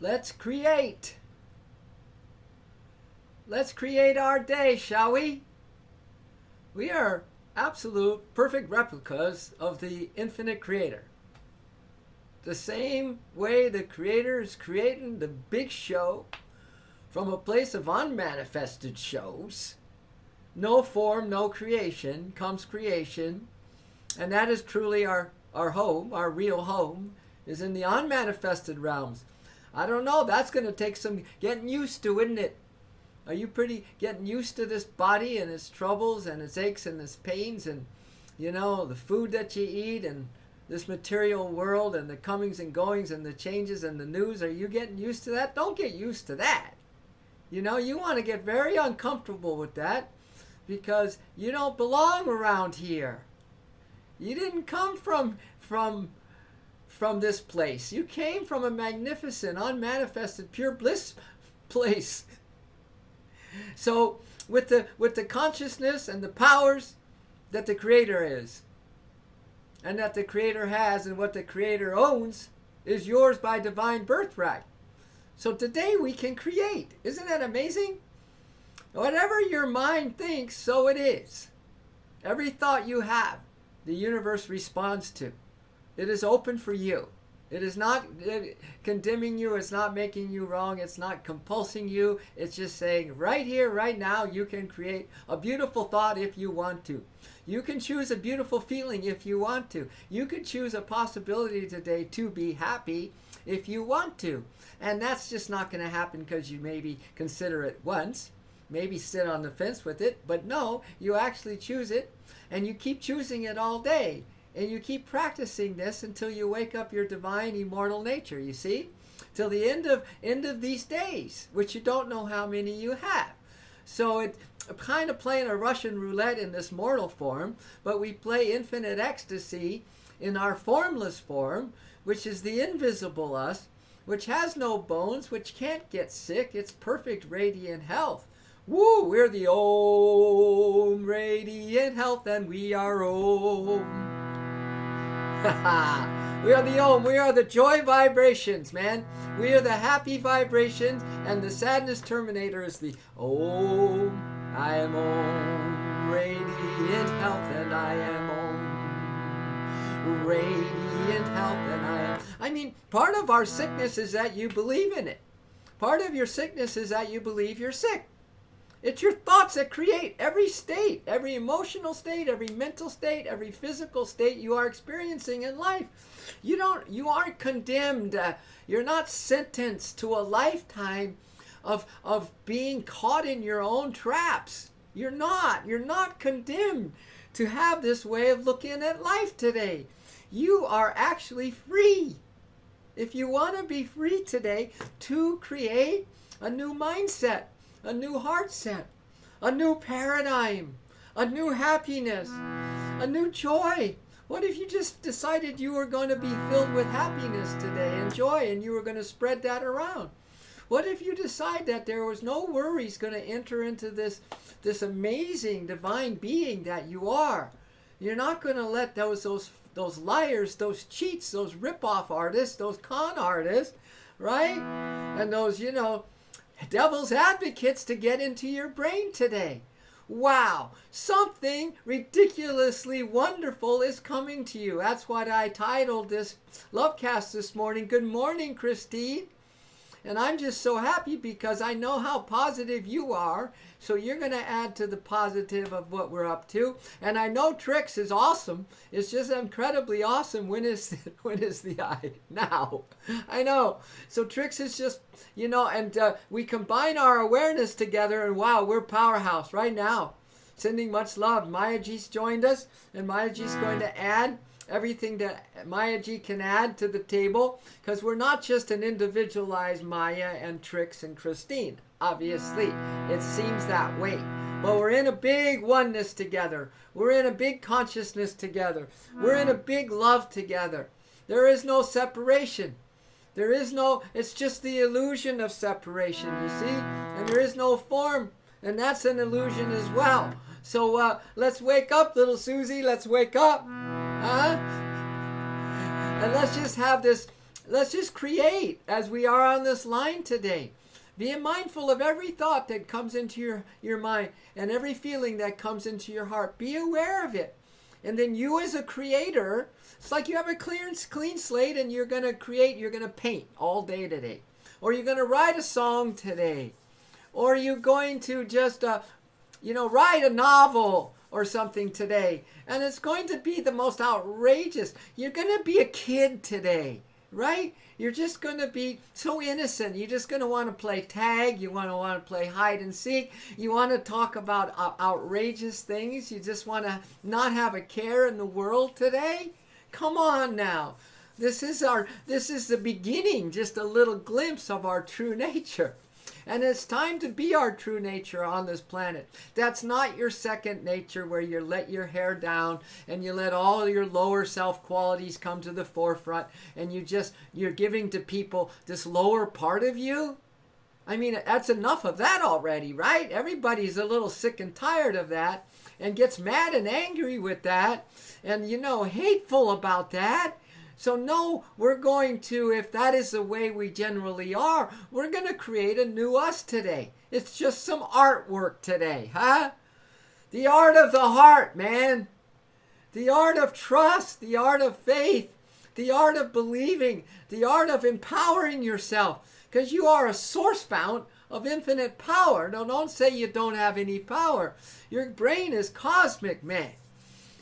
Let's create. Let's create our day, shall we? We are absolute perfect replicas of the infinite creator. The same way the creator is creating the big show from a place of unmanifested shows. No form, no creation, comes creation. And that is truly our home, our real home, is in the unmanifested realms. I don't know, that's going to take some getting used to, isn't it? Are you pretty getting used to this body and its troubles and its aches and its pains and, the food that you eat and this material world and the comings and goings and the changes and the news? Are you getting used to that? Don't get used to that. You want to get very uncomfortable with that because you don't belong around here. You didn't come from this place. You came from a magnificent, unmanifested, pure bliss place. So with the consciousness and the powers that the Creator is, and that the Creator has, and what the Creator owns is yours by divine birthright. So today we can create. Isn't that amazing? Whatever your mind thinks, so it is. Every thought you have, the universe responds to. It is open for you. It is not condemning you. It's not making you wrong. It's not compulsing you. It's just saying right here, right now, you can create a beautiful thought if you want to. You can choose a beautiful feeling if you want to. You could choose a possibility today to be happy if you want to. And that's just not going to happen because you maybe consider it once, maybe sit on the fence with it, but no, you actually choose it and you keep choosing it all day. And you keep practicing this until you wake up your divine immortal nature, you see? Till the end of these days, which you don't know how many you have. So it's kind of playing a Russian roulette in this mortal form, but we play infinite ecstasy in our formless form, which is the invisible us, which has no bones, which can't get sick. It's perfect radiant health. Woo! We're the Om radiant health, and we are Om. We are the Om. We are the joy vibrations, man. We are the happy vibrations, and the sadness terminator is the Om. I am Om radiant health, and I am Om radiant health, and I am. I mean, part of our sickness is that you believe in it. Part of your sickness is that you believe you're sick. It's your thoughts that create every state, every emotional state, every mental state, every physical state you are experiencing in life. You aren't condemned. You're not sentenced to a lifetime of being caught in your own traps. You're not condemned to have this way of looking at life today. You are actually free. If you want to be free today, to create a new mindset, a new heart set, a new paradigm, a new happiness, a new joy. What if you just decided you were going to be filled with happiness today and joy, and you were going to spread that around? What if you decide that there was no worries going to enter into this amazing divine being that you are? You're not going to let those liars, those cheats, those rip-off artists, those con artists, right? And those, devil's advocates to get into your brain today. Wow, something ridiculously wonderful is coming to you. That's what I titled this Lovecast this morning. Good morning, Christine. And I'm just so happy because I know how positive you are. So you're going to add to the positive of what we're up to. And I know Trix is awesome. It's just incredibly awesome. When is the I? Now. I know. So Trix is just, and we combine our awareness together and wow, we're powerhouse right now. Sending much love. Maya G's joined us and Maya G's going to add everything that Maya G can add to the table, because we're not just an individualized Maya and Trix and Christine. Obviously, it seems that way. But we're in a big oneness together. We're in a big consciousness together. We're in a big love together. There is no separation. It's just the illusion of separation, you see? And there is no form, and that's an illusion as well. So let's wake up, little Susie. Let's wake up. And let's just have this Let's just create as we are on this line today. Be mindful of every thought that comes into your mind and every feeling that comes into your heart. Be aware of it. And then you as a creator, it's like you have a clean slate and you're going to create, you're going to paint all day today. Or you're going to write a song today. Or you're going to just, write a novel or something today. And it's going to be the most outrageous. You're going to be a kid today, right? You're just going to be so innocent. You're just going to want to play tag. You want to play hide and seek. You want to talk about outrageous things. You just want to not have a care in the world today. Come on now. This is the beginning, just a little glimpse of our true nature. And it's time to be our true nature on this planet. That's not your second nature where you let your hair down and you let all your lower self qualities come to the forefront and you're giving to people this lower part of you. I mean, that's enough of that already, right? Everybody's a little sick and tired of that and gets mad and angry with that and, hateful about that. So no, we're going to, if that is the way we generally are, we're going to create a new us today. It's just some artwork today, huh? The art of the heart, man. The art of trust, the art of faith, the art of believing, the art of empowering yourself. Because you are a source fount of infinite power. No, don't say you don't have any power. Your brain is cosmic, man.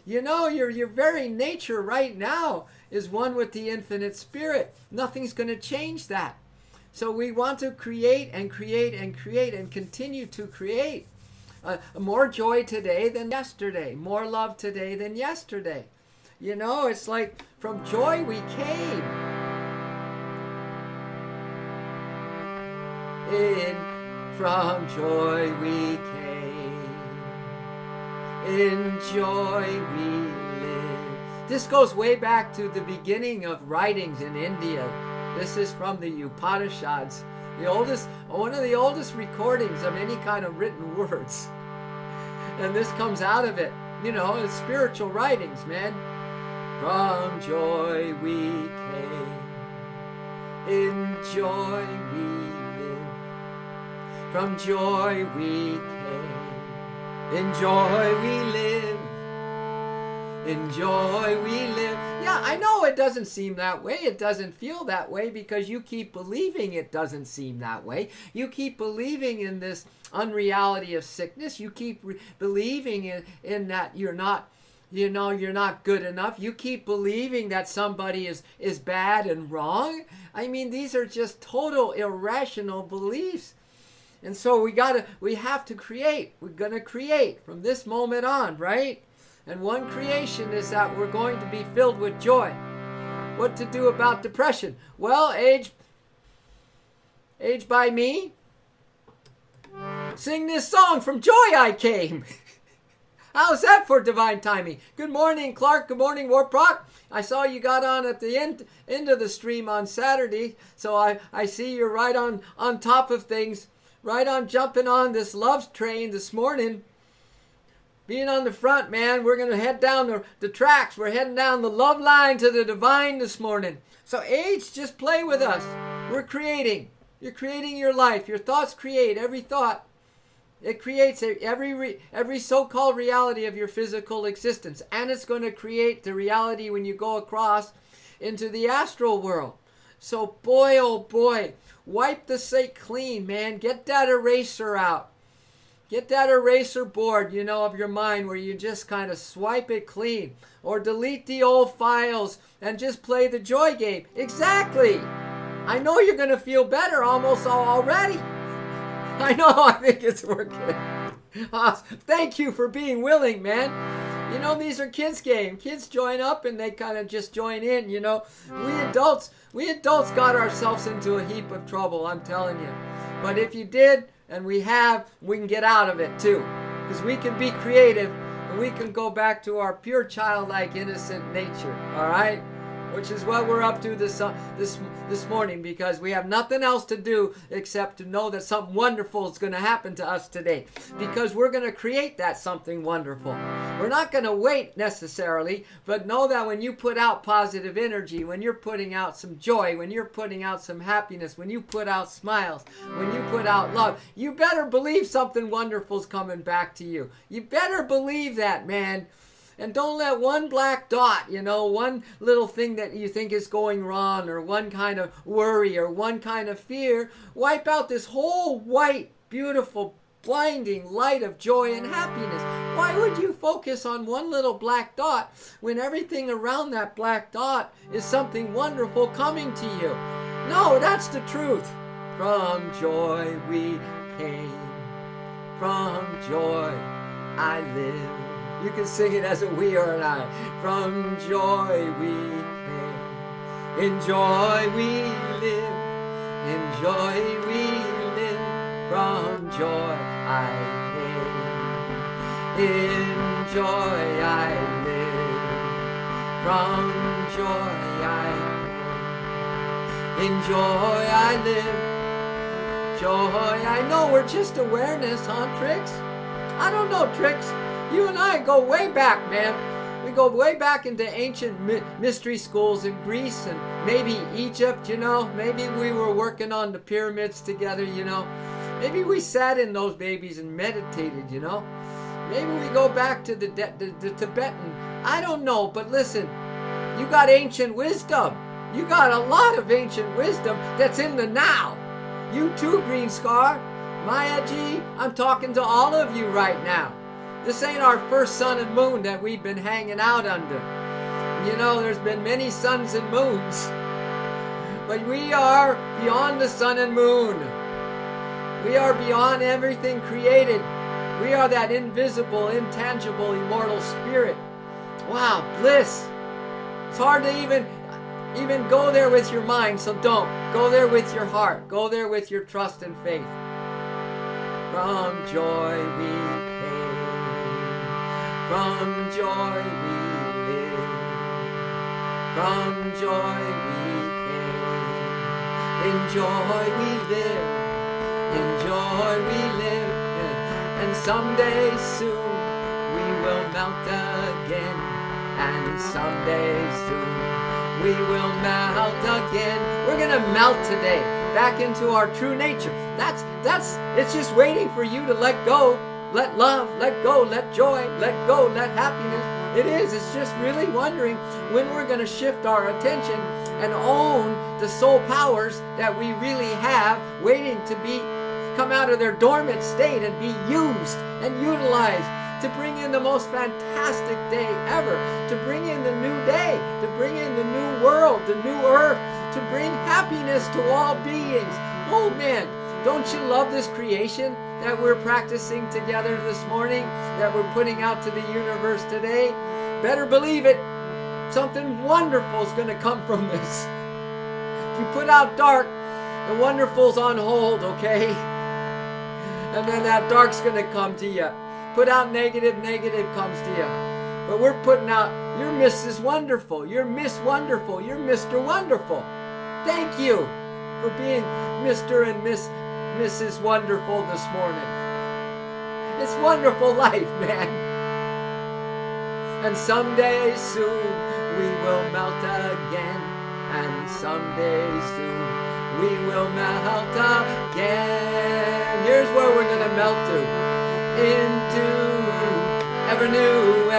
Your very nature right now is one with the infinite spirit. Nothing's going to change that. So we want to create and create and create and continue to create. More joy today than yesterday. More love today than yesterday. It's like from joy we came. From joy we came. In joy we live. This goes way back to the beginning of writings in India. This is from the Upanishads, one of the oldest recordings of any kind of written words. And this comes out of it. It's spiritual writings, man. From joy we came. In joy we live. From joy we came. In joy we live. In joy we live. Yeah, I know it doesn't seem that way. It doesn't feel that way because you keep believing it doesn't seem that way. You keep believing in this unreality of sickness. You keep believing in that you're not good enough. You keep believing that somebody is bad and wrong. I mean, these are just total irrational beliefs. And so we have to create. We're going to create from this moment on, right? And one creation is that we're going to be filled with joy. What to do about depression? Well, age by me. Sing this song, From Joy I Came. How's that for divine timing? Good morning, Clark. Good morning, Warprock. I saw you got on at the end of the stream on Saturday. So I see you're right on top of things. Right on jumping on this love train this morning. Being on the front, man, we're going to head down the tracks. We're heading down the love line to the divine this morning. So age, just play with us. We're creating. You're creating your life. Your thoughts create every thought. It creates every so-called reality of your physical existence. And it's going to create the reality when you go across into the astral world. So boy, oh boy, wipe the slate clean, man. Get that eraser out. Get that eraser board, of your mind where you just kind of swipe it clean. Or delete the old files and just play the joy game. Exactly. I know you're going to feel better almost already. I know, I think it's working. Thank you for being willing, man. These are kids' games. Kids join up and they kind of just join in, We adults got ourselves into a heap of trouble, I'm telling you. But if you did, and we can get out of it too. Because we can be creative and we can go back to our pure childlike innocent nature. All right? which is what we're up to this morning, because we have nothing else to do except to know that something wonderful is going to happen to us today, because we're going to create that something wonderful. We're not going to wait necessarily, but know that when you put out positive energy, when you're putting out some joy, when you're putting out some happiness, when you put out smiles, when you put out love, you better believe something wonderful is coming back to you. You better believe that, man. And don't let one black dot, one little thing that you think is going wrong, or one kind of worry, or one kind of fear, wipe out this whole white, beautiful, blinding light of joy and happiness. Why would you focus on one little black dot when everything around that black dot is something wonderful coming to you? No, that's the truth. From joy we came, from joy I live. You can sing it as a we or an I. From joy we came, in joy we live, in joy we live. From joy I came, in joy I live. From joy I came, in joy I live. Joy, I know we're just awareness, huh, Trix? I don't know, Trix. You and I go way back, man. We go way back into ancient mystery schools in Greece and maybe Egypt, Maybe we were working on the pyramids together, Maybe we sat in those babies and meditated, Maybe we go back to the Tibetan. I don't know, but listen, you got ancient wisdom. You got a lot of ancient wisdom that's in the now. You too, Green Scar. Maya G, I'm talking to all of you right now. This ain't our first sun and moon that we've been hanging out under. There's been many suns and moons. But we are beyond the sun and moon. We are beyond everything created. We are that invisible, intangible, immortal spirit. Wow, bliss. It's hard to even go there with your mind, so don't. Go there with your heart. Go there with your trust and faith. From joy we from joy we live, from joy we came, in joy we live, in joy we live, and someday soon we will melt again, and someday soon we will melt again. We're gonna melt today, back into our true nature. It's just waiting for you to let go. Let love, let go, let joy, let go, let happiness. It's just really wondering when we're going to shift our attention and own the soul powers that we really have, waiting to come out of their dormant state and be used and utilized to bring in the most fantastic day ever, to bring in the new day, to bring in the new world, the new earth, to bring happiness to all beings. Oh man, don't you love this creation that we're practicing together this morning, that we're putting out to the universe today? Better believe it. Something wonderful is going to come from this. If you put out dark, the wonderful's on hold, okay? And then that dark's going to come to you. Put out negative comes to you. But we're putting out, you're Mrs. Wonderful, you're Miss Wonderful, you're Mr. Wonderful. Thank you for being Mr. and Mrs. Wonderful this morning. It's wonderful life, man. And someday soon we will melt again. And someday soon we will melt again. Here's where we're gonna melt to. Into ever new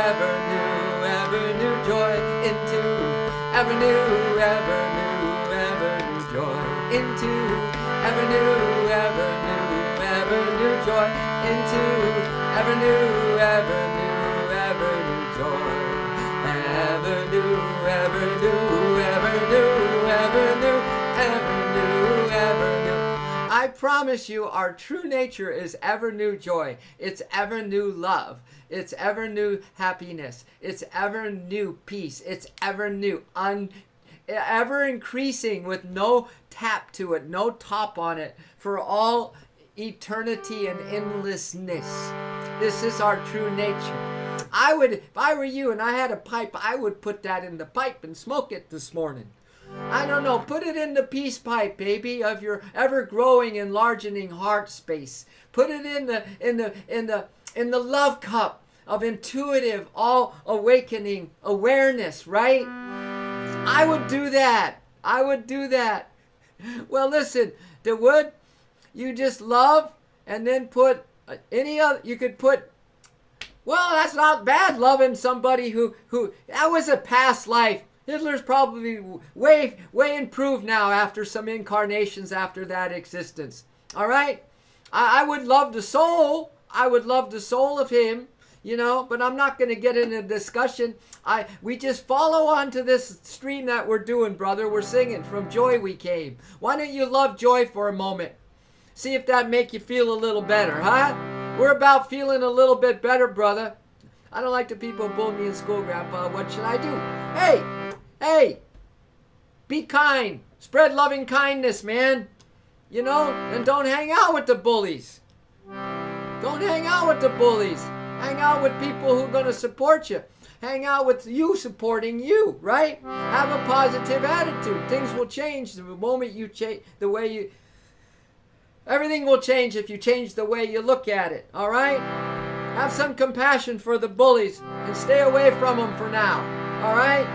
joy. Into ever new joy. Into ever new joy. Into ever new joy. Ever new. I promise you, our true nature is ever new joy. It's ever new love. It's ever new happiness. It's ever new peace. It's ever new, ever increasing, with no tap to it, no top on it, for all eternity and endlessness. This is our true nature. if I were you and I had a pipe, I would put that in the pipe and smoke it this morning. I don't know, put it in the peace pipe, baby, of your ever-growing, enlarging heart space. Put it in the love cup of intuitive, all-awakening awareness, right? I would do that. I would do that. Well, listen, would you just love and then put any other, you could put, well, that's not bad, loving somebody who that was a past life. Hitler's probably way improved now after some incarnations after that existence. All right? I would love the soul. I would love the soul of him, but I'm not going to get into a discussion. We just follow on to this stream that we're doing, brother. We're singing From Joy We Came. Why don't you love joy for a moment? See if that make you feel a little better, huh? We're about feeling a little bit better, brother. I don't like the people who bully me in school, Grandpa. What should I do? Hey, be kind. Spread loving kindness, man. And don't hang out with the bullies. Don't hang out with the bullies. Hang out with people who are going to support you. Hang out with you supporting you, right? Have a positive attitude. Things will change the moment you change the way you... Everything will change if you change the way you look at it, all right? Have some compassion for the bullies and stay away from them for now, all right?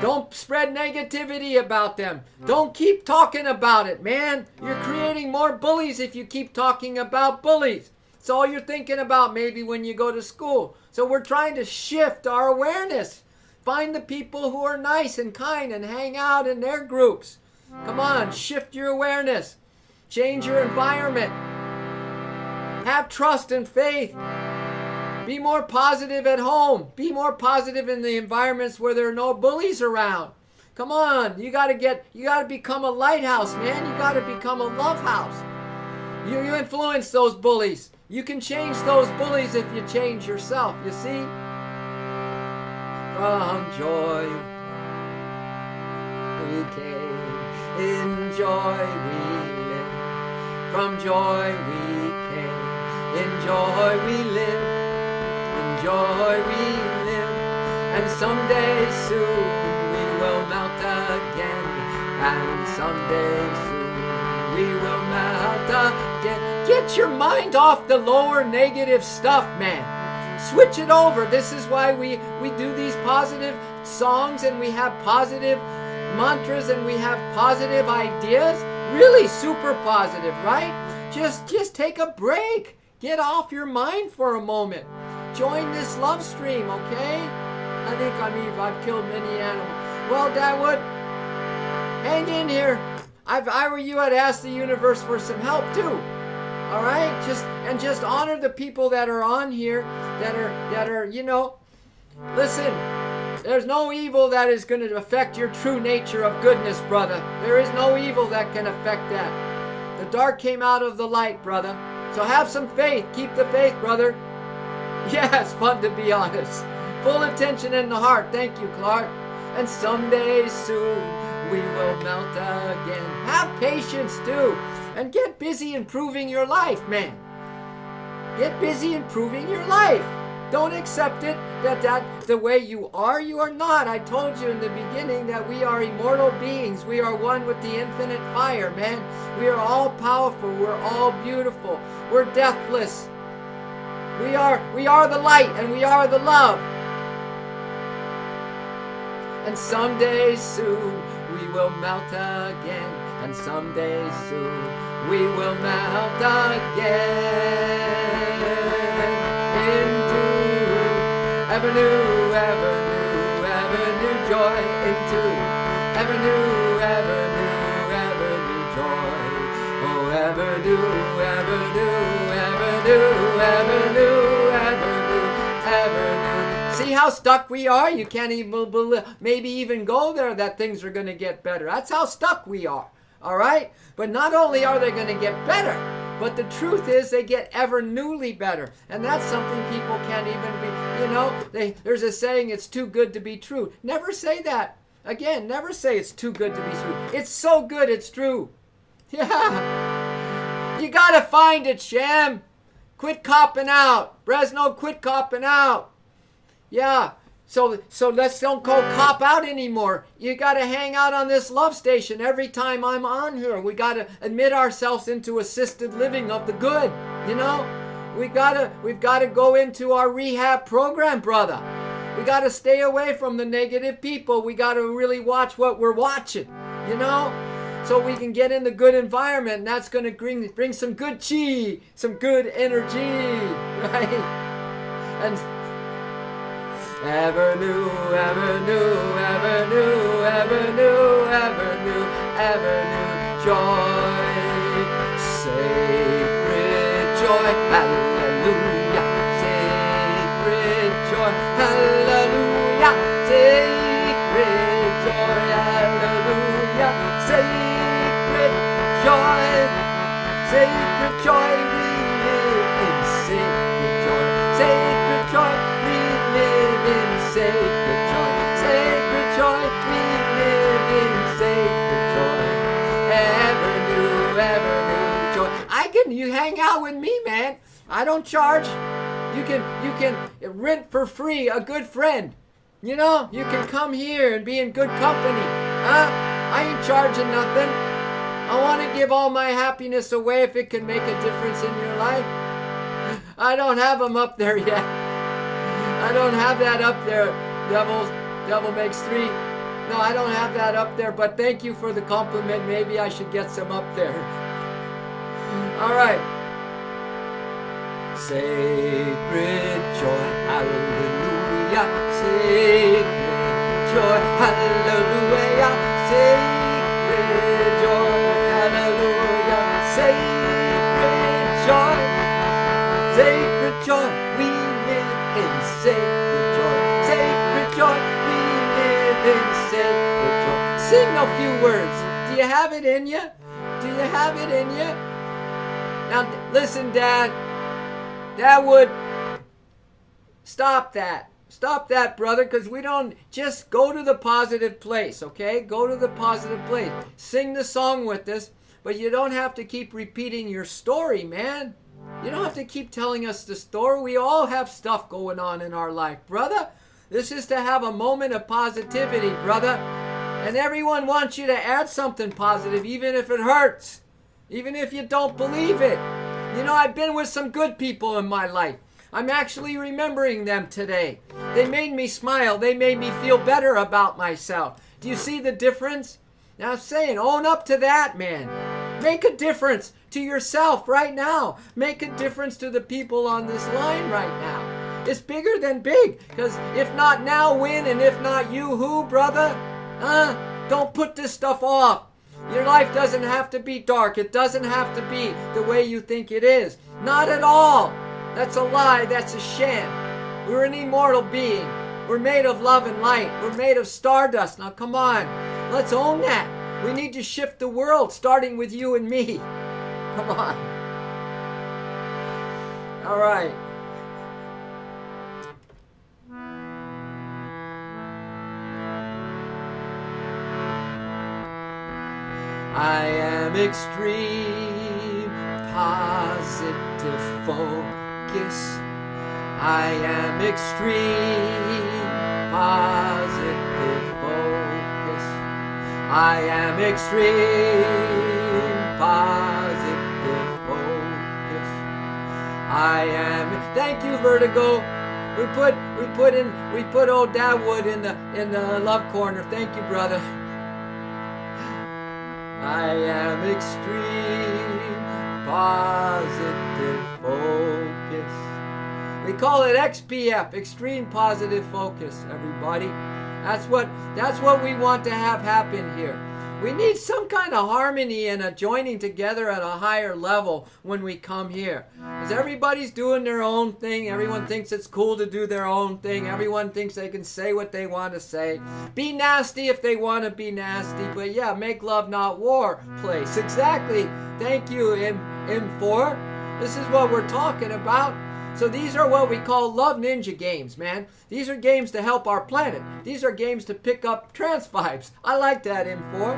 Don't spread negativity about them. Don't keep talking about it, man. You're creating more bullies if you keep talking about bullies. It's all you're thinking about maybe when you go to school. So we're trying to shift our awareness. Find the people who are nice and kind and hang out in their groups. Come on, shift your awareness. Change your environment. Have trust and faith. Be more positive at home. Be more positive in the environments where there are no bullies around. Come on, you gotta become a lighthouse, man. You gotta become a love house. You influence those bullies. You can change those bullies if you change yourself, you see? From joy we came, in joy we live. From joy we came, in joy we live. In joy we live, and someday soon we will melt again. And someday soon we will melt again. Get your mind off the lower negative stuff, man. Switch it over. This is why we do these positive songs and we have positive mantras and we have positive ideas. Really super positive, right? Just take a break. Get off your mind for a moment. Join this love stream, okay? I think I've killed many animals. Well, Dadwood, hang in here. If I were you, I'd ask the universe for some help too. All right? Just honor the people that are on here, that are, listen, there's no evil that is going to affect your true nature of goodness, brother. There is no evil that can affect that. The dark came out of the light, brother. So have some faith. Keep the faith, brother. Yeah, it's fun to be honest. Full attention in the heart. Thank you, Clark. And someday soon we will melt again. Have patience too. And get busy improving your life, man. Get busy improving your life. Don't accept it that the way you are not. I told you in the beginning that we are immortal beings. We are one with the infinite fire, man. We are all powerful. We're all beautiful. We're deathless. We are the light and we are the love. And someday soon we will melt again. And someday soon we will melt again. Into ever new joy. Into ever new joy. Oh, ever new. See how stuck we are? You can't even believe, maybe even go there that things are going to get better. That's how stuck we are. All right? But not only are they going to get better, but the truth is they get ever newly better. And that's something people can't even be, there's a saying, it's too good to be true. Never say that. Again, never say it's too good to be true. It's so good it's true. Yeah. You got to find it, Sham. Quit copping out. Bresno, quit copping out. Yeah. So let's don't go cop out anymore. You got to hang out on this love station every time I'm on here. We got to admit ourselves into assisted living of the good. You know, we've got to go into our rehab program, brother. We got to stay away from the negative people. We got to really watch what we're watching. You know, so we can get in the good environment, and that's going to bring some good chi, some good energy, right? And ever new, ever new, ever new, ever new, ever new, ever new joy, sacred joy, hallelujah, sacred joy, hallelujah, sacred joy, hallelujah, sacred joy, sacred joy, we live in sacred joy, sacred joy, we live in sacred joy, sacred joy, we live in sacred joy, ever new joy. You hang out with me, man. I don't charge. You can rent for free a good friend. You know, you can come here and be in good company. Huh? I ain't charging nothing. I want to give all my happiness away if it can make a difference in your life. I don't have them up there yet. I don't have that up there. Devil makes three. No, I don't have that up there, but thank you for the compliment. Maybe I should get some up there. All right. Sacred joy, hallelujah. Sacred joy, hallelujah. Sacred joy, hallelujah. Sacred joy, sacred joy. We live in sacred joy. Sacred joy, we live in sacred joy. Sing a few words. Do you have it in you? Do you have it in you? Now, listen, Dad. Dad would stop that. Stop that, brother, because we don't just go to the positive place, okay? Go to the positive place. Sing the song with us, but you don't have to keep repeating your story, man. You don't have to keep telling us the story. We all have stuff going on in our life, brother. This is to have a moment of positivity, brother. And everyone wants you to add something positive, even if it hurts. Even if you don't believe it. You know, I've been with some good people in my life. I'm actually remembering them today. They made me smile. They made me feel better about myself. Do you see the difference? Now I'm saying, own up to that, man. Make a difference to yourself right now. Make a difference to the people on this line right now. It's bigger than big. Because if not now, when? And if not you, who, brother? Don't put this stuff off. Your life doesn't have to be dark. It doesn't have to be the way you think it is. Not at all. That's a lie. That's a sham. We're an immortal being. We're made of love and light. We're made of stardust. Now come on. Let's own that. We need to shift the world, starting with you and me. Come on. All right. I am extreme positive focus. I am extreme positive focus. I am extreme positive focus. I am. Thank you, Vertigo. We put old Dadwood in the love corner. Thank you, brother. I am extreme positive focus. We call it XPF, extreme positive focus, everybody. That's what we want to have happen here. We need some kind of harmony and a joining together at a higher level when we come here. Because everybody's doing their own thing. Everyone thinks it's cool to do their own thing. Everyone thinks they can say what they want to say. Be nasty if they want to be nasty. But yeah, make love, not war place. Exactly. Thank you, M4. This is what we're talking about. So these are what we call love ninja games, man. These are games to help our planet. These are games to pick up trans vibes. I like that, M4.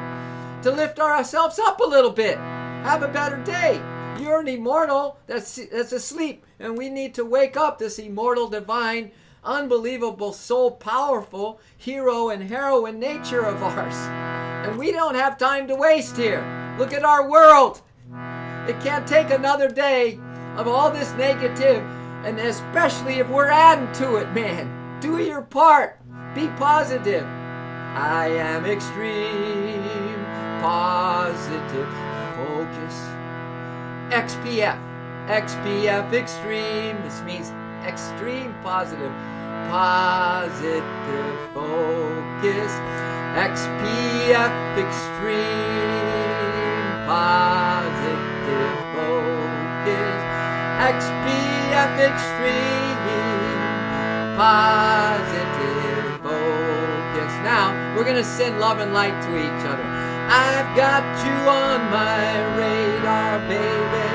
To lift ourselves up a little bit. Have a better day. You're an immortal that's asleep. And we need to wake up this immortal divine unbelievable, soul powerful hero and heroine nature of ours. And we don't have time to waste here. Look at our world. It can't take another day of all this negative, and especially if we're adding to it, man. Do your part. Be positive. I am extreme positive focus. XPF. XPF extreme. This means extreme positive. Positive focus. XPF extreme positive focus. XPF extreme positive focus. Now we're gonna send love and light to each other. I've got you on my radar, baby,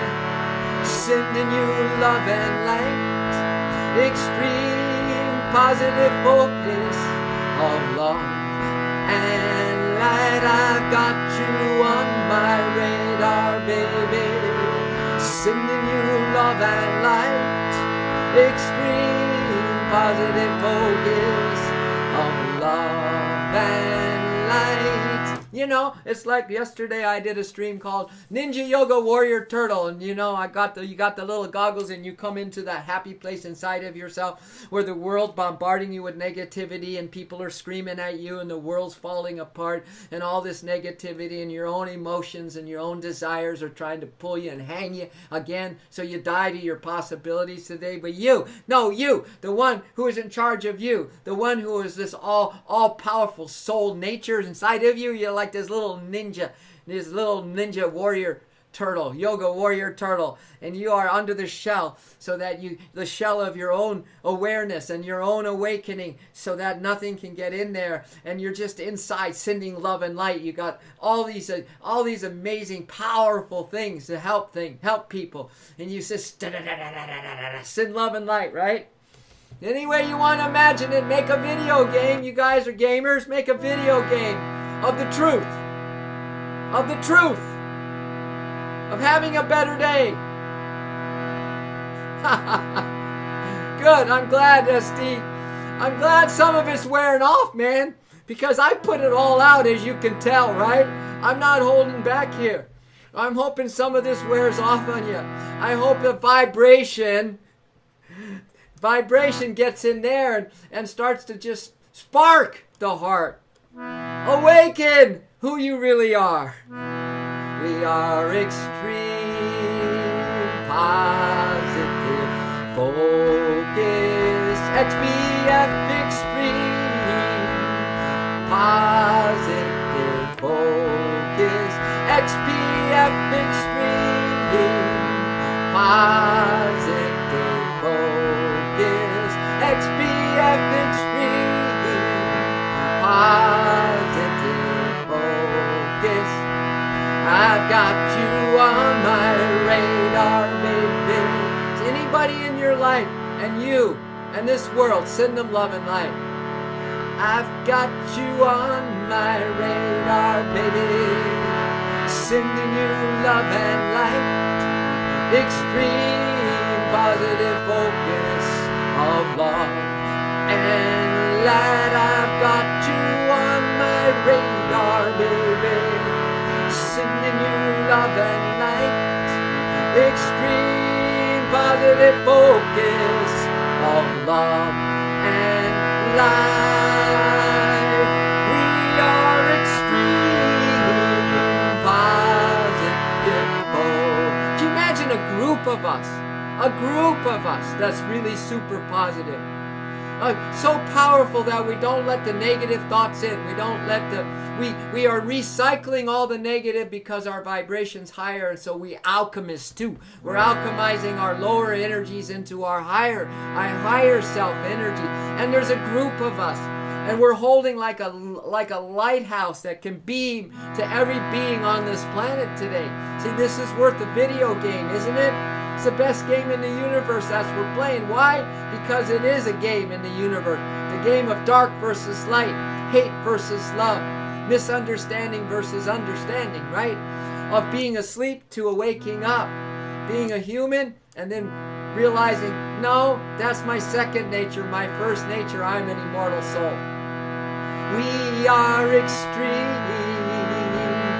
sending you love and light. Extreme positive focus of love and light. I've got you on my radar, baby, sending you love and light. Extreme positive focus of love and light. You know, it's like yesterday I did a stream called Ninja Yoga Warrior Turtle, and you know, you got the little goggles, and you come into that happy place inside of yourself where the world's bombarding you with negativity, and people are screaming at you, and the world's falling apart, and all this negativity, and your own emotions and your own desires are trying to pull you and hang you again, so you die to your possibilities today. But you, the one who is in charge of you, the one who is this all-powerful soul nature inside of you, you're like this little ninja warrior turtle, yoga warrior turtle, and you are under the shell, so that the shell of your own awareness and your own awakening, so that nothing can get in there, and you're just inside sending love and light. You got all these amazing, powerful things to help people, and you just send love and light, right? Any way you want to imagine it, make a video game. You guys are gamers. Make a video game of the truth. Of having a better day. Good. I'm glad, SD. I'm glad some of it's wearing off, man. Because I put it all out, as you can tell, right? I'm not holding back here. I'm hoping some of this wears off on you. I hope the vibration gets in there and starts to just spark the heart. Awaken who you really are. We are extreme positive focus. XPF extreme positive focus. XPF extreme positive focus. XPF extreme positive focus. I've got you on my radar, baby. Is anybody in your life, and you and this world, send them love and light. I've got you on my radar, baby, sending you love and light. Extreme positive focus of love and light. I've got you on my radar, baby, sending you love and light. Extreme positive focus of love and light. We are extreme positive focus. Can you imagine a group of us that's really super positive? So powerful that we don't let the negative thoughts in. We are recycling all the negative because our vibration's higher, and so we alchemists too. We're alchemizing our lower energies into our higher self energy. And there's a group of us, and we're holding like a lighthouse that can beam to every being on this planet today. See, this is worth a video game, isn't it? It's the best game in the universe. That's what we're playing. Why? Because it is a game in the universe. The game of dark versus light, hate versus love, misunderstanding versus understanding, right? Of being asleep to waking up, being a human and then realizing, no, that's my second nature. My first nature, I'm an immortal soul. We are extreme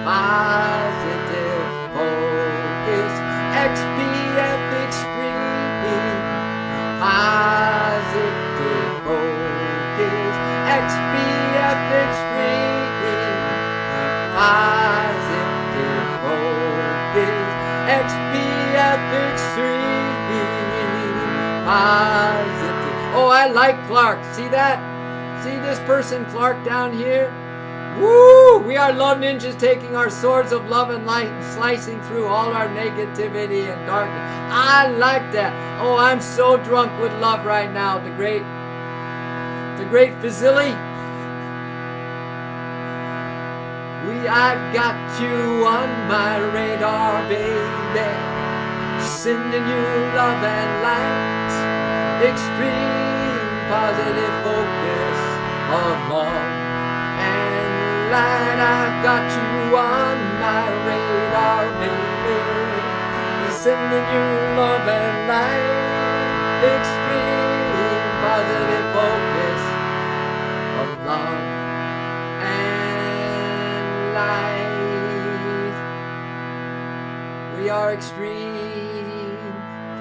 positive focus. XPF extreme positive focus. XPF extreme positive focus. XPF extreme positive. Oh, I like Clark. See that? See this person, Clark, down here? Woo! We are love ninjas, taking our swords of love and light and slicing through all our negativity and darkness. I like that. Oh, I'm so drunk with love right now. The great Fazili. I've got you on my radar, baby. Sending you love and light. Extreme positive focus of love and light. I've got you on my radar, baby. Sending you love and light. Extreme positive focus of love and light. We are extreme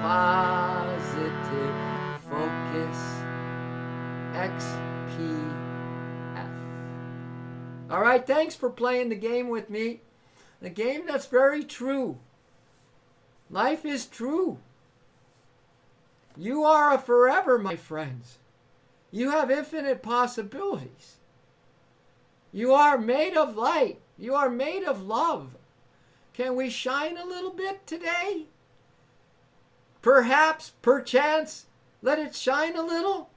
positive focus. XPF. All right, thanks for playing the game with me. The game that's very true. Life is true. You are a forever, my friends. You have infinite possibilities. You are made of light. You are made of love. Can we shine a little bit today? Perhaps, perchance, let it shine a little.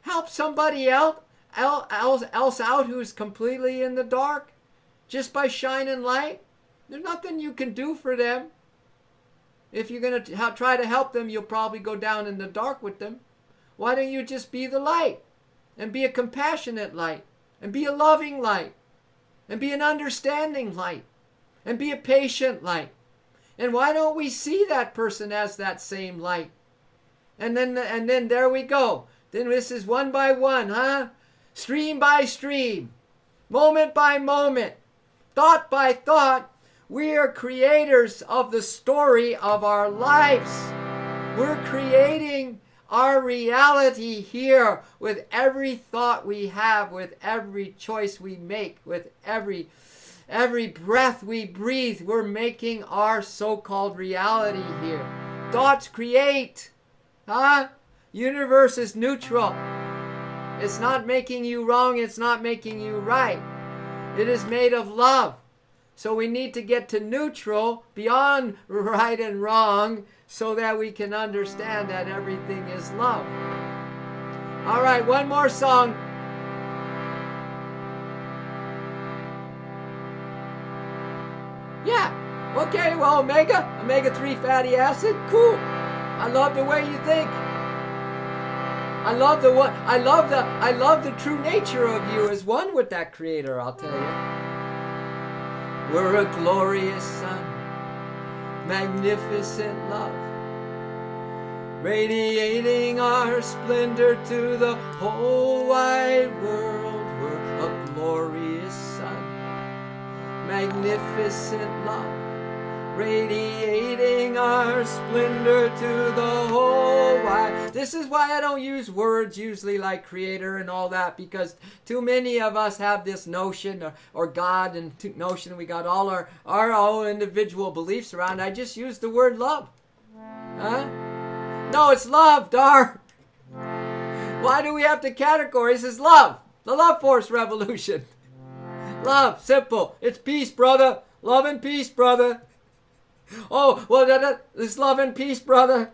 Help somebody else out who's completely in the dark just by shining light. There's nothing you can do for them. If you're going to try to help them, you'll probably go down in the dark with them. Why don't you just be the light and be a compassionate light and be a loving light and be an understanding light and be a patient light? And why don't we see that person as that same light? And then there we go. Then this is one by one, huh? Stream by stream, moment by moment, thought by thought. We are creators of the story of our lives. We're creating our reality here with every thought we have, with every choice we make, with every breath we breathe. We're making our so-called reality here. Thoughts create. Huh? Universe is neutral. It's not making you wrong. It's not making you right. It is made of love. So we need to get to neutral, beyond right and wrong, so that we can understand that everything is love. All right, one more song. Yeah. Okay, well, omega-3 fatty acid, cool. I love the way you think. I love the true nature of you as one with that creator, I'll tell you. We're a glorious sun, magnificent love, radiating our splendor to the whole wide world. We're a glorious sun, magnificent love, radiating our splendor to the whole wide. This is why I don't use words usually like creator and all that, because too many of us have this notion or God and notion. We got all our own individual beliefs around. I just use the word love. Huh? No, it's love, dar. Why do we have to categorize? It's love. The love force revolution. Love, simple. It's peace, brother. Love and peace, brother. Oh, well, it's love and peace, brother.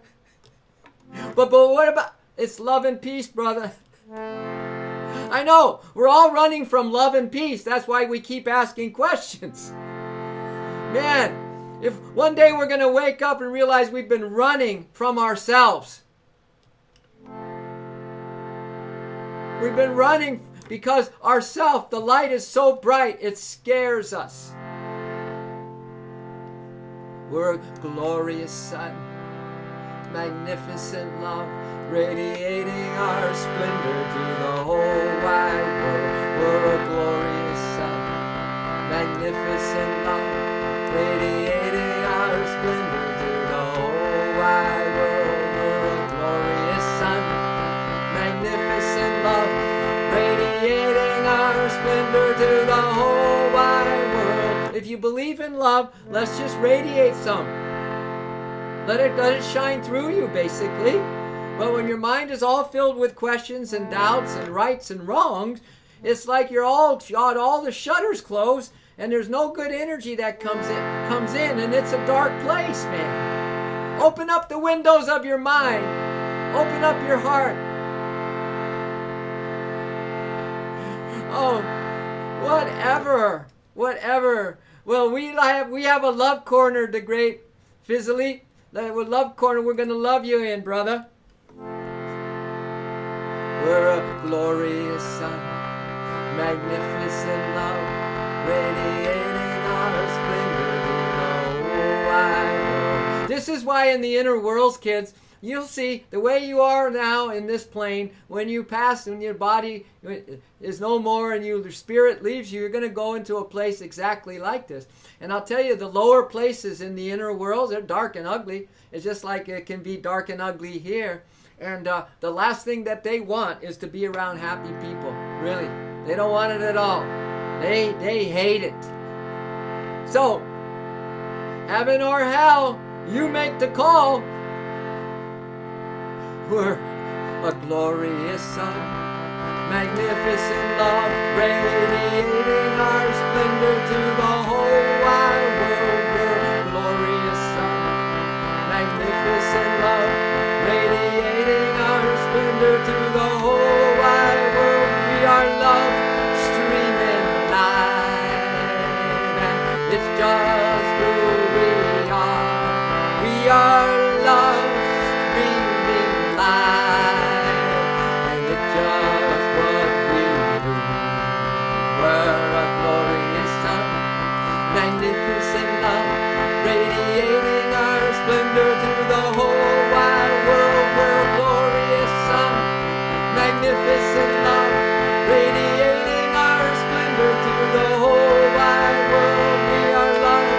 But what about, it's love and peace, brother. I know, we're all running from love and peace. That's why we keep asking questions. Man, if one day we're going to wake up and realize we've been running from ourselves. We've been running because ourself, the light is so bright, it scares us. We're a glorious sun, magnificent love, radiating our splendor to the whole wide world. We're a glorious sun, magnificent love, radiating our splendor to the whole wide world. We're a glorious sun, magnificent love, radiating our splendor to the whole wide world. If you believe in love, let's just radiate some. Let it shine through you, basically. But when your mind is all filled with questions and doubts and rights and wrongs, it's like you're all the shutters closed, and there's no good energy that comes in, and it's a dark place, man. Open up the windows of your mind. Open up your heart. Oh, whatever. Well, we have a love corner, the great Fizzly. With Love Corner, we're going to love you in, brother. We're a glorious sun, magnificent love, radiating our splendor to the whole wide world. This is why in the inner worlds, kids, you'll see the way you are now in this plane, when you pass and your body is no more and your spirit leaves you, you're going to go into a place exactly like this. And I'll tell you, the lower places in the inner worlds, they're dark and ugly. It's just like it can be dark and ugly here. And the last thing that they want is to be around happy people. Really. They don't want it at all. They hate it. So, heaven or hell, you make the call. We're a glorious sun, magnificent love, radiating our splendor to the whole wide world. We're a glorious sun, magnificent love, radiating our splendor to the whole wide world. We are love streaming light, and it's just who we are. We are love streaming light, and it's just what we do. We're a glorious sun, magnificent love, radiating our splendor to the whole wide world. We're a glorious sun, magnificent love, radiating our splendor to the whole wide world. We are love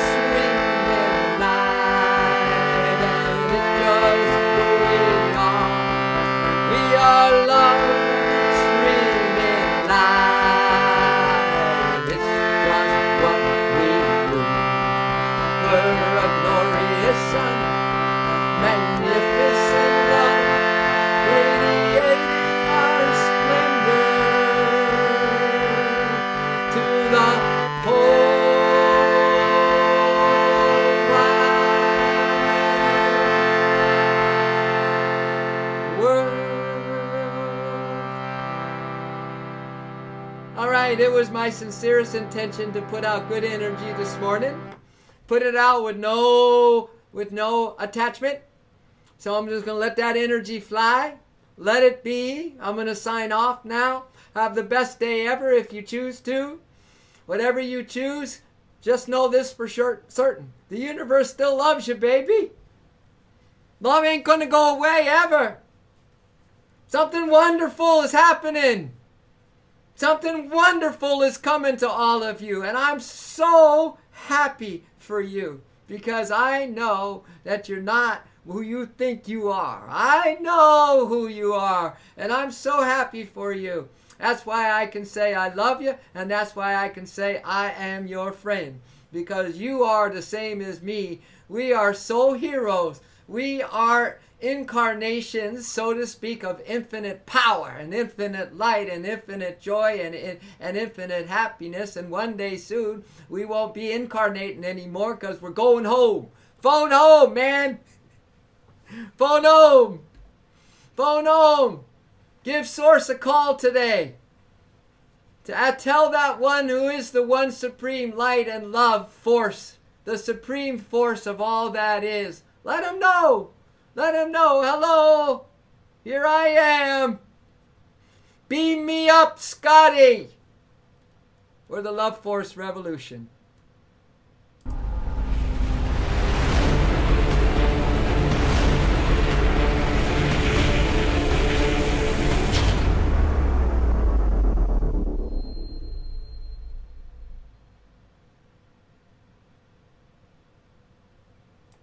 streaming light, and it's just who we are. We are love streaming light. It's just what we do. We're a glorious sun, magnificent love, radiating our splendor to the whole wide world. All right, it was my sincerest intention to put out good energy this morning. Put it out with no attachment. So I'm just going to let that energy fly. Let it be. I'm going to sign off now. Have the best day ever if you choose to. Whatever you choose, just know this for certain. The universe still loves you, baby. Love ain't going to go away ever. Something wonderful is happening. Something wonderful is coming to all of you. And I'm so happy for you, because I know that you're not who you think you are. I know who you are, and I'm so happy for you. That's why I can say I love you, and that's why I can say I am your friend, because you are the same as me. We are soul heroes. We are incarnations, so to speak, of infinite power and infinite light and infinite joy and infinite happiness. And one day soon, we won't be incarnating anymore because we're going home. Phone home, man. Phone home. Phone home. Give Source a call today. Tell that one who is the one supreme light and love force, the supreme force of all that is. Let him know. Let him know. Hello. Here I am. Beam me up, Scotty. For the Love Force Revolution.